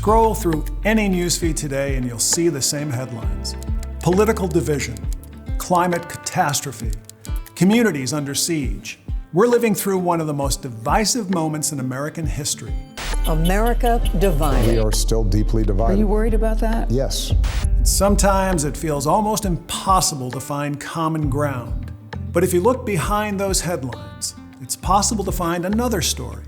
Scroll through any newsfeed today and you'll see the same headlines. Political division, climate catastrophe, communities under siege. We're living through one of the most divisive moments in American history. America divided. We are still deeply divided. Are you worried about that? Yes. Sometimes it feels almost impossible to find common ground. But if you look behind those headlines, it's possible to find another story.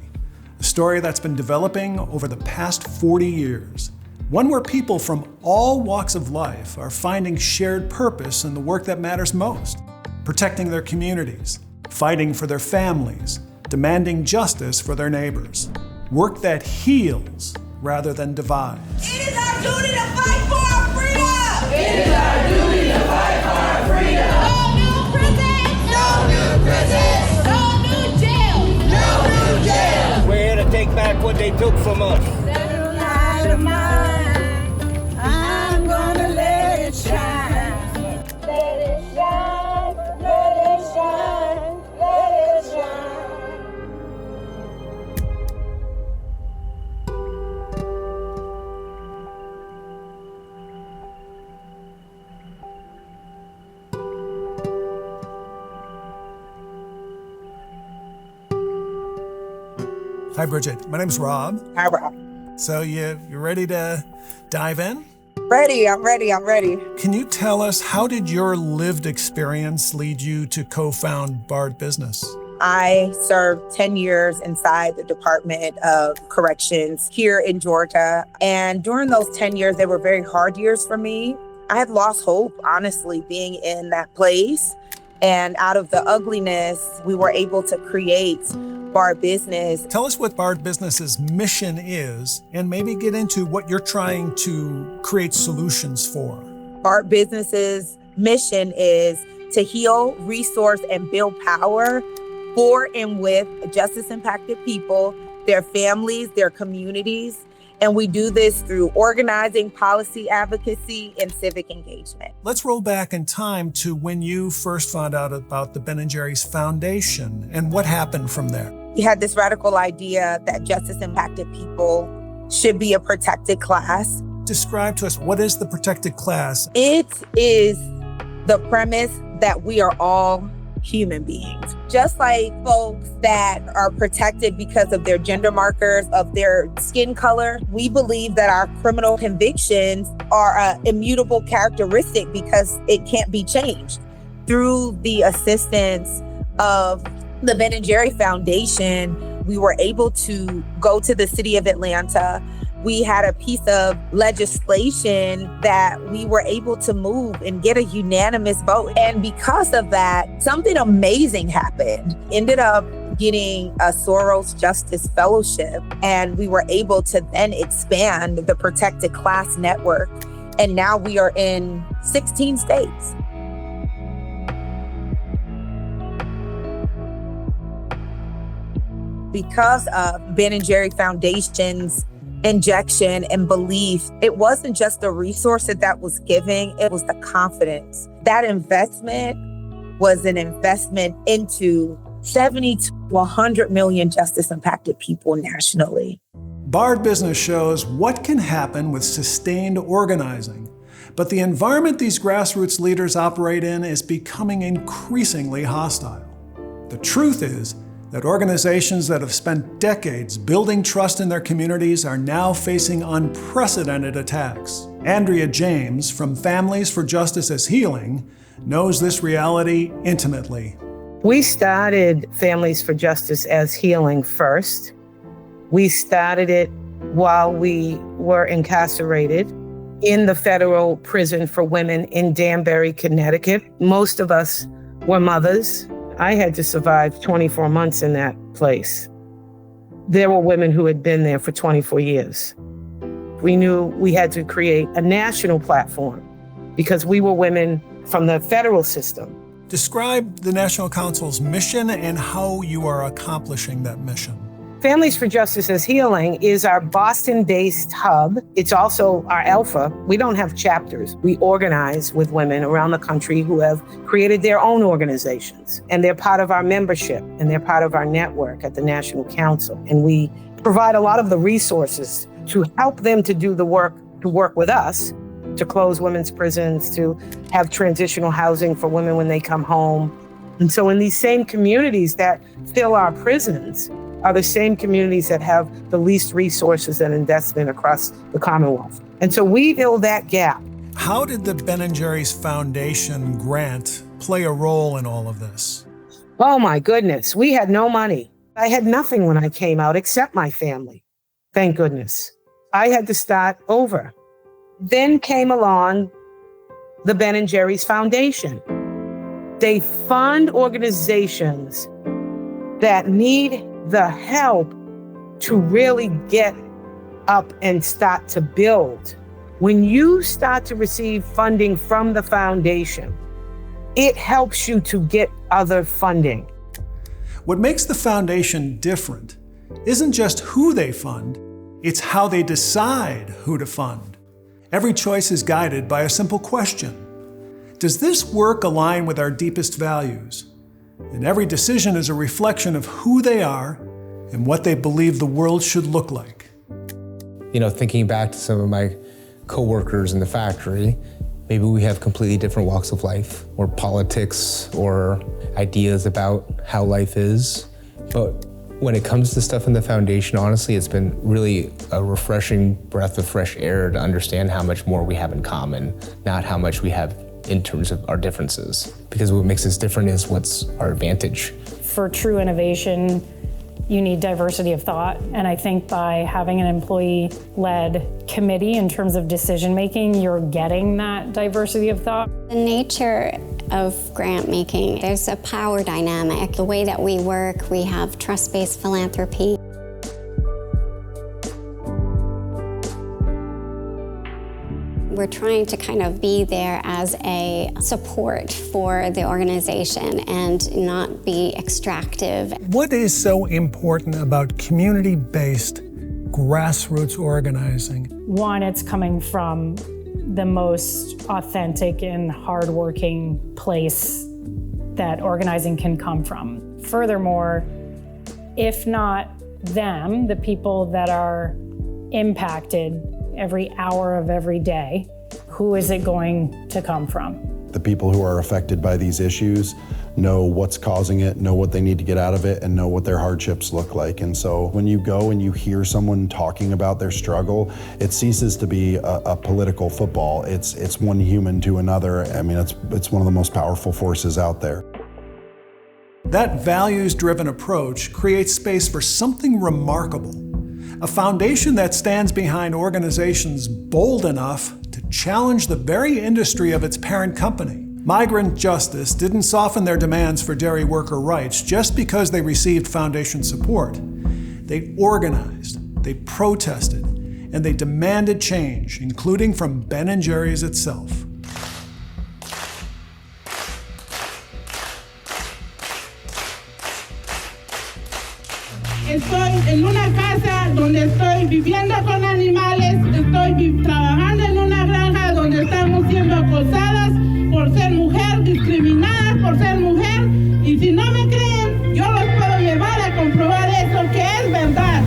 A story that's been developing over the past 40 years. One where people from all walks of life are finding shared purpose in the work that matters most. Protecting their communities, fighting for their families, demanding justice for their neighbors. Work that heals rather than divides. It is our duty to fight for our freedom! It is our duty to fight for our freedom! No new prisons! No new prisons! No new jails! No new jails! We're here to take back what they took from us. That light of mine, I'm gonna let it shine. Let it shine, let it shine, let it shine. Hi, Bridget. My name's Rob. Hi, Rob. So you ready to dive in? Ready, I'm ready. Can you tell us, how did your lived experience lead you to co-found Bard Business? I served 10 years inside the Department of Corrections here in Georgia. And during those 10 years, they were very hard years for me. I had lost hope, honestly, being in that place. And out of the ugliness, we were able to create Bard Business. Tell us what Bard Business's mission is, and maybe get into what you're trying to create solutions for. Bard Business's mission is to heal, resource, and build power for and with justice-impacted people, their families, their communities. And we do this through organizing, policy advocacy, and civic engagement. Let's roll back in time to when you first found out about the Ben & Jerry's Foundation and what happened from there. We had this radical idea that justice-impacted people should be a protected class. Describe to us, what is the protected class? It is the premise that we are all human beings. Just like folks that are protected because of their gender markers, of their skin color, we believe that our criminal convictions are an immutable characteristic because it can't be changed. Through the assistance of the Ben & Jerry Foundation, we were able to go to the city of Atlanta. We had a piece of legislation that we were able to move and get a unanimous vote. And because of that, something amazing happened. Ended up getting a Soros Justice Fellowship, and we were able to then expand the Protected Class Network. And now we are in 16 states. Because of Ben & Jerry Foundation's injection and belief, it wasn't just the resource that was giving, it was the confidence. That investment was an investment into 70 to 100 million justice-impacted people nationally. Bard Business shows what can happen with sustained organizing. But the environment these grassroots leaders operate in is becoming increasingly hostile. The truth is that organizations that have spent decades building trust in their communities are now facing unprecedented attacks. Andrea James from Families for Justice as Healing knows this reality intimately. We started Families for Justice as Healing first. We started it while we were incarcerated in the federal prison for women in Danbury, Connecticut. Most of us were mothers. I had to survive 24 months in that place. There were women who had been there for 24 years. We knew we had to create a national platform because we were women from the federal system. Describe the National Council's mission and how you are accomplishing that mission. Families for Justice as Healing is our Boston-based hub. It's also our alpha. We don't have chapters. We organize with women around the country who have created their own organizations. And they're part of our membership and they're part of our network at the National Council. And we provide a lot of the resources to help them to do the work, to work with us, to close women's prisons, to have transitional housing for women when they come home. And so in these same communities that fill our prisons are the same communities that have the least resources and investment across the Commonwealth. And so we fill that gap. How did the Ben & Jerry's Foundation grant play a role in all of this? Oh my goodness, we had no money. I had nothing when I came out except my family. Thank goodness. I had to start over. Then came along the Ben & Jerry's Foundation. They fund organizations that need the help to really get up and start to build. When you start to receive funding from the foundation, it helps you to get other funding. What makes the foundation different isn't just who they fund, it's how they decide who to fund. Every choice is guided by a simple question. Does this work align with our deepest values? And every decision is a reflection of who they are and what they believe the world should look like. You know, thinking back to some of my coworkers in the factory, maybe we have completely different walks of life, or politics, or ideas about how life is. But when it comes to stuff in the foundation, honestly, it's been really a refreshing breath of fresh air to understand how much more we have in common, not how much we have in terms of our differences. Because what makes us different is what's our advantage. For true innovation, you need diversity of thought. And I think by having an employee-led committee in terms of decision-making, you're getting that diversity of thought. The nature of grant making, there's a power dynamic. The way that we work, we have trust-based philanthropy. We're trying to kind of be there as a support for the organization and not be extractive. What is so important about community-based grassroots organizing? One, it's coming from the most authentic and hardworking place that organizing can come from. Furthermore, if not them, the people that are impacted every hour of every day, who is it going to come from? The people who are affected by these issues know what's causing it, know what they need to get out of it, and know what their hardships look like. And so when you go and you hear someone talking about their struggle, it ceases to be a political football. It's one human to another. I mean, it's one of the most powerful forces out there. That values-driven approach creates space for something remarkable. A foundation that stands behind organizations bold enough to challenge the very industry of its parent company. Migrant Justice didn't soften their demands for dairy worker rights just because they received foundation support. They organized, they protested, and they demanded change, including from Ben & Jerry's itself. Estoy en una casa donde estoy viviendo con animales, estoy trabajando en una granja donde estamos siendo acosadas por ser mujer, discriminadas por ser mujer, y si no me creen, yo los puedo llevar a comprobar eso, que es verdad.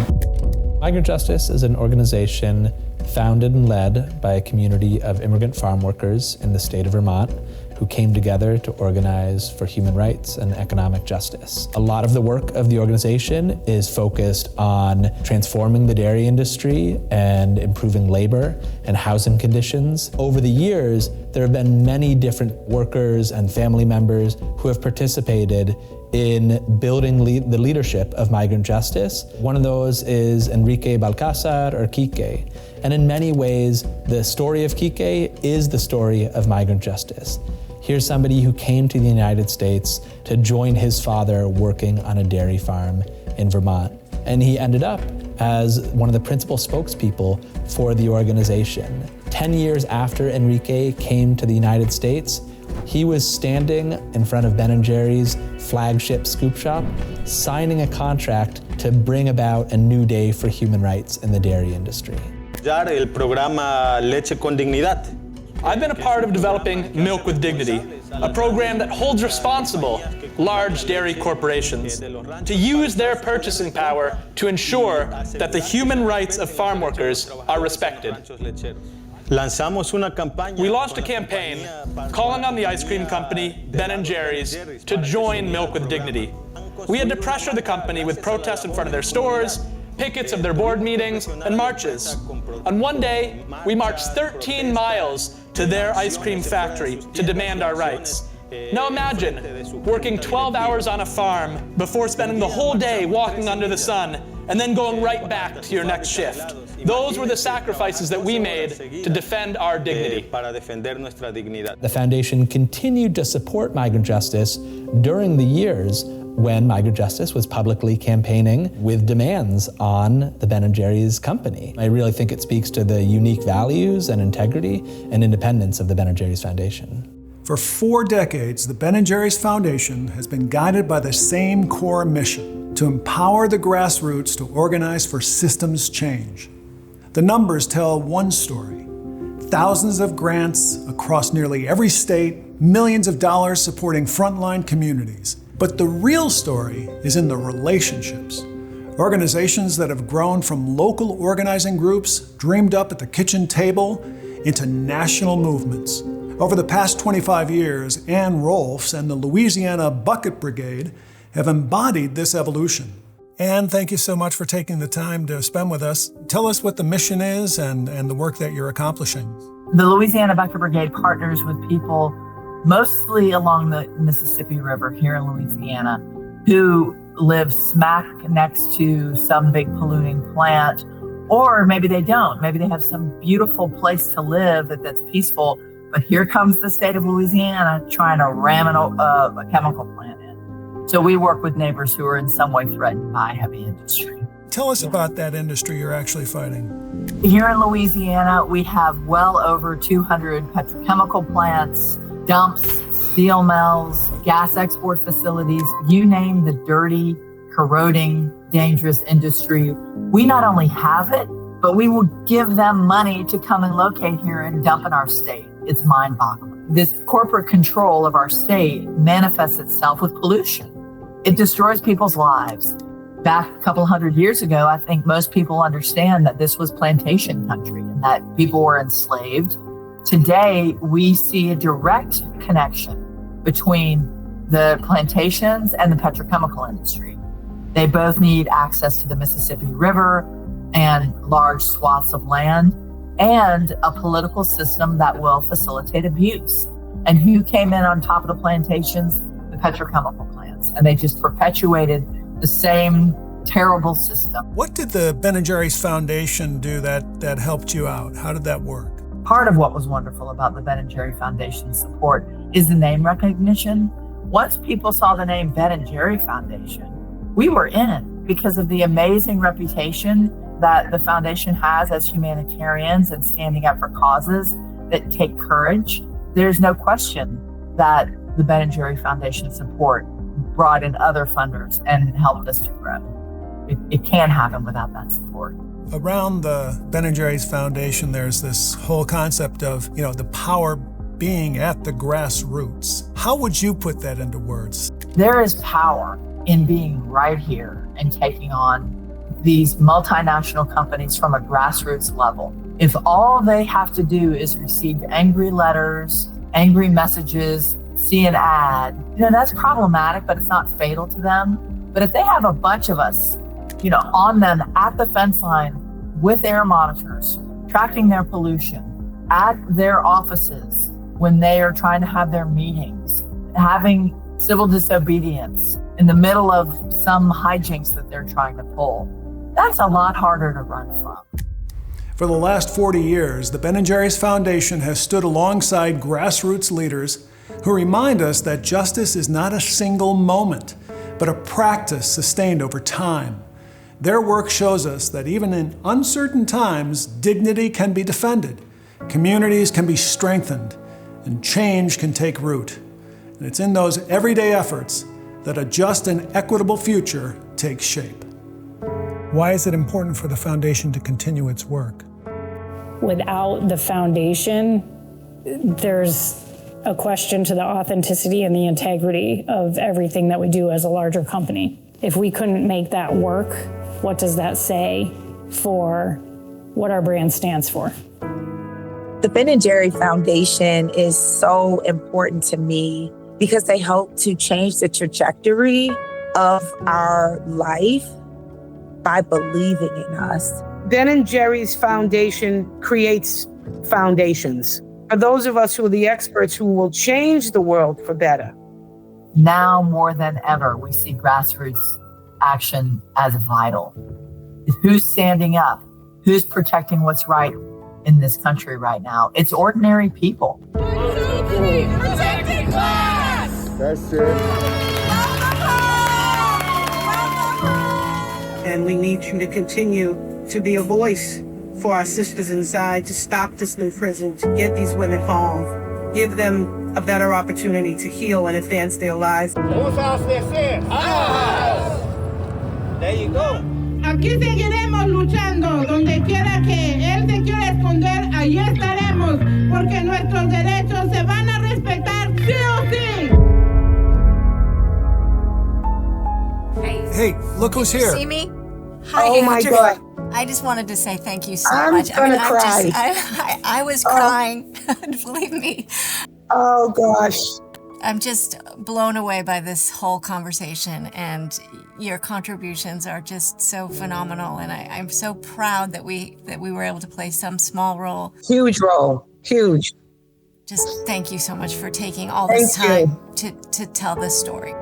Migrant Justice is an organization founded and led by a community of immigrant farm workers in the state of Vermont who came together to organize for human rights and economic justice. A lot of the work of the organization is focused on transforming the dairy industry and improving labor and housing conditions. Over the years, there have been many different workers and family members who have participated in building the leadership of Migrant Justice. One of those is Enrique Balcázar, or Quique. And in many ways, the story of Quique is the story of Migrant Justice. Here's somebody who came to the United States to join his father working on a dairy farm in Vermont. And he ended up as one of the principal spokespeople for the organization. 10 years after Enrique came to the United States, he was standing in front of Ben & Jerry's flagship scoop shop, signing a contract to bring about a new day for human rights in the dairy industry. El programa Leche con Dignidad. I've been a part of developing Milk with Dignity, a program that holds responsible large dairy corporations to use their purchasing power to ensure that the human rights of farm workers are respected. We launched a campaign calling on the ice cream company, Ben & Jerry's, to join Milk with Dignity. We had to pressure the company with protests in front of their stores, pickets of their board meetings, and marches. On one day, we marched 13 miles to their ice cream factory to demand our rights. Now imagine working 12 hours on a farm before spending the whole day walking under the sun and then going right back to your next shift. Those were the sacrifices that we made to defend our dignity. The foundation continued to support migrant justice during the years when migrant justice was publicly campaigning with demands on the Ben & Jerry's company. I really think it speaks to the unique values and integrity and independence of the Ben & Jerry's Foundation. For 4 decades, the Ben & Jerry's Foundation has been guided by the same core mission: to empower the grassroots to organize for systems change. The numbers tell one story: thousands of grants across nearly every state, millions of dollars supporting frontline communities. But the real story is in the relationships. Organizations that have grown from local organizing groups dreamed up at the kitchen table into national movements. Over the past 25 years, Ann Rolfs and the Louisiana Bucket Brigade have embodied this evolution. Ann, thank you so much for taking the time to spend with us. Tell us what the mission is and the work that you're accomplishing. The Louisiana Bucket Brigade partners with people mostly along the Mississippi River here in Louisiana who live smack next to some big polluting plant, or maybe they don't. Maybe they have some beautiful place to live that's peaceful, but here comes the state of Louisiana trying to ram a chemical plant in. So we work with neighbors who are in some way threatened by heavy industry. Tell us about that industry you're actually fighting. Here in Louisiana, we have well over 200 petrochemical plants, dumps, steel mills, gas export facilities, you name the dirty, corroding, dangerous industry. We not only have it, but we will give them money to come and locate here and dump in our state. It's mind-boggling. This corporate control of our state manifests itself with pollution. It destroys people's lives. Back a couple hundred years ago, I think most people understand that this was plantation country and that people were enslaved. Today, we see a direct connection between the plantations and the petrochemical industry. They both need access to the Mississippi River and large swaths of land and a political system that will facilitate abuse. And who came in on top of the plantations? The petrochemical plants. And they just perpetuated the same terrible system. What did the Ben & Jerry's Foundation do that helped you out? How did that work? Part of what was wonderful about the Ben & Jerry Foundation support is the name recognition. Once people saw the name Ben & Jerry Foundation, we were in because of the amazing reputation that the foundation has as humanitarians and standing up for causes that take courage. There's no question that the Ben & Jerry Foundation support brought in other funders and helped us to grow. It can't happen without that support. Around the Ben & Jerry's Foundation, there's this whole concept of, the power being at the grassroots. How would you put that into words? There is power in being right here and taking on these multinational companies from a grassroots level. If all they have to do is receive angry letters, angry messages, see an ad, that's problematic, but it's not fatal to them. But if they have a bunch of us, on them at the fence line with air monitors, tracking their pollution at their offices when they are trying to have their meetings, having civil disobedience in the middle of some hijinks that they're trying to pull, that's a lot harder to run from. For the last 40 years, the Ben & Jerry's Foundation has stood alongside grassroots leaders who remind us that justice is not a single moment, but a practice sustained over time. Their work shows us that even in uncertain times, dignity can be defended, communities can be strengthened, and change can take root. And it's in those everyday efforts that a just and equitable future takes shape. Why is it important for the foundation to continue its work? Without the foundation, there's a question to the authenticity and the integrity of everything that we do as a larger company. If we couldn't make that work, what does that say for what our brand stands for? The Ben & Jerry Foundation is so important to me because they help to change the trajectory of our life by believing in us. Ben & Jerry's Foundation creates foundations for those of us who are the experts who will change the world for better. Now more than ever, we see grassroots action as vital. Who's standing up? Who's protecting what's right in this country right now? It's ordinary people. Protecting class! That's it. And we need you to continue to be a voice for our sisters inside, to stop this new prison, to get these women home, give them a better opportunity to heal and advance their lives. Whose house this is? Our house! There you go. Aquí seguiremos luchando, donde quiera que él se quiera esconder, allí estaremos, porque nuestros derechos se van a respetar sí o sí. Hey, look who's here. See me? Hi, Oh my Andrew. God. I just wanted to say thank you so I'm much. gonna cry. I was crying, believe me. Oh gosh. I'm just blown away by this whole conversation, and your contributions are just so phenomenal. And I'm so proud that we were able to play some small role. Huge role. Huge. Just thank you so much for taking all this Thank time to tell this story.